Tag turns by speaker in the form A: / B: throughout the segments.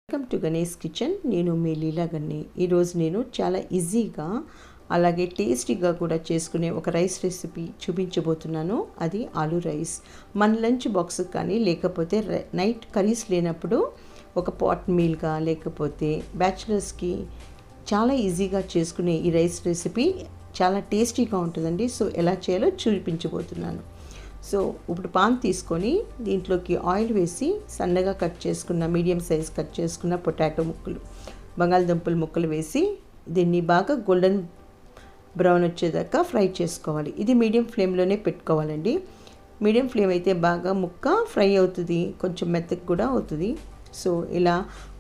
A: Welcome to Ganesh kitchen. నేను మీ లీలా గన్నే. ఈరోజు నేను చాలా ఈజీగా అలాగే టేస్టీగా కూడా చేసుకునే ఒక రైస్ రెసిపీ చూపించబోతున్నాను. అది ఆలూ రైస్. మన లంచ్ బాక్స్ కానీ లేకపోతే నైట్ కర్రీస్ లేనప్పుడు ఒక పాట్ మీల్గా లేకపోతే బ్యాచిలర్స్కి చాలా ఈజీగా చేసుకునే ఈ రైస్ రెసిపీ చాలా టేస్టీగా ఉంటుందండి. సో ఎలా చేయాలో చూపించబోతున్నాను. సో ఇప్పుడు పాన్ తీసుకొని దీంట్లోకి ఆయిల్ వేసి సన్నగా కట్ చేసుకున్న మీడియం సైజ్ కట్ చేసుకున్న పొటాటో ముక్కలు, బంగాళదుంపల ముక్కలు వేసి దీన్ని బాగా గోల్డెన్ బ్రౌన్ వచ్చేదాకా ఫ్రై చేసుకోవాలి. ఇది మీడియం ఫ్లేమ్లోనే పెట్టుకోవాలండి. మీడియం ఫ్లేమ్ అయితే బాగా ముక్క ఫ్రై అవుతుంది, కొంచెం మెత్తగా కూడా అవుతుంది. సో ఇలా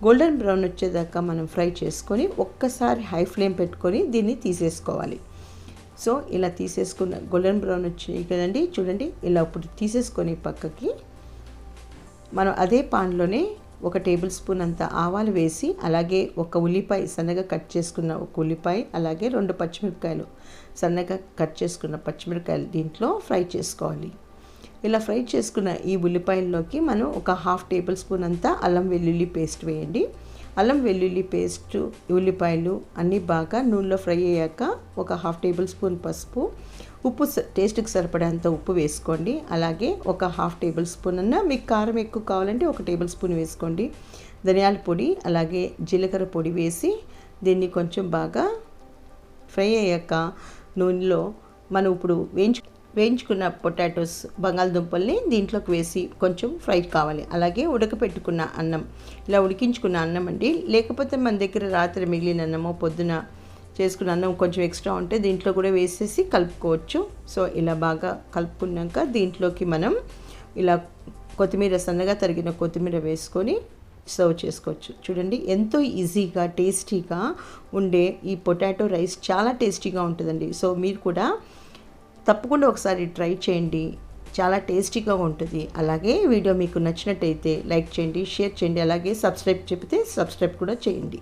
A: గోల్డెన్ బ్రౌన్ వచ్చేదాకా మనం ఫ్రై చేసుకొని ఒక్కసారి హై ఫ్లేమ్ పెట్టుకొని దీన్ని తీసేసుకోవాలి. సో ఇలా తీసేసుకున్న గోల్డెన్ బ్రౌన్ వచ్చాయి కదండి, చూడండి. ఇలా ఇప్పుడు తీసేసుకొని పక్కకి మనం అదే పాన్లోనే 1 టేబుల్ స్పూన్ అంత ఆవాలు వేసి అలాగే 1 ఉల్లిపాయ సన్నగా కట్ చేసుకున్న 1 ఉల్లిపాయ అలాగే 2 పచ్చిమిరపకాయలు సన్నగా కట్ చేసుకున్న పచ్చిమిరపకాయలు దీంట్లో ఫ్రై చేసుకోవాలి. ఇలా ఫ్రై చేసుకున్న ఈ ఉల్లిపాయల్లోకి మనం 1/2 టేబుల్ స్పూన్ అంతా అల్లం వెల్లుల్లి పేస్ట్ వేయండి. అల్లం వెల్లుల్లి పేస్టు, ఉల్లిపాయలు అన్నీ బాగా నూనెలో ఫ్రై అయ్యాక 1/2 టేబుల్ స్పూన్ పసుపు, ఉప్పు టేస్ట్కి సరిపడేంత ఉప్పు వేసుకోండి. అలాగే 1/2 టేబుల్ స్పూన్ అన్న, మీకు కారం ఎక్కువ కావాలంటే 1 టేబుల్ స్పూన్ వేసుకోండి. ధనియాల పొడి అలాగే జీలకర్ర పొడి వేసి దీన్ని కొంచెం బాగా ఫ్రై అయ్యాక నూనెలో మనం ఇప్పుడు వేయించుకున్న పొటాటోస్ బంగాళదుంపల్ని దీంట్లోకి వేసి కొంచెం ఫ్రై కావాలి. అలాగే ఉడకపెట్టుకున్న అన్నం, ఇలా ఉడికించుకున్న అన్నం అండి. లేకపోతే మన దగ్గర రాత్రి మిగిలిన అన్నమో పొద్దున చేసుకున్న అన్నం కొంచెం ఎక్స్ట్రా ఉంటే దీంట్లో కూడా వేసేసి కలుపుకోవచ్చు. సో ఇలా బాగా కలుపుకున్నాక దీంట్లోకి మనం ఇలా కొత్తిమీర, సన్నగా తరిగిన కొత్తిమీర వేసుకొని సర్వ్ చేసుకోవచ్చు. చూడండి ఎంతో ఈజీగా టేస్టీగా ఉండే ఈ పొటాటో రైస్ చాలా టేస్టీగా ఉంటుందండి. సో మీరు కూడా తప్పకుండా ఒకసారి ట్రై చేయండి, చాలా టేస్టీగా ఉంటుంది. అలాగే వీడియో మీకు నచ్చినట్టయితే లైక్ చేయండి, షేర్ చేయండి, అలాగే సబ్స్క్రైబ్ కూడా చేయండి.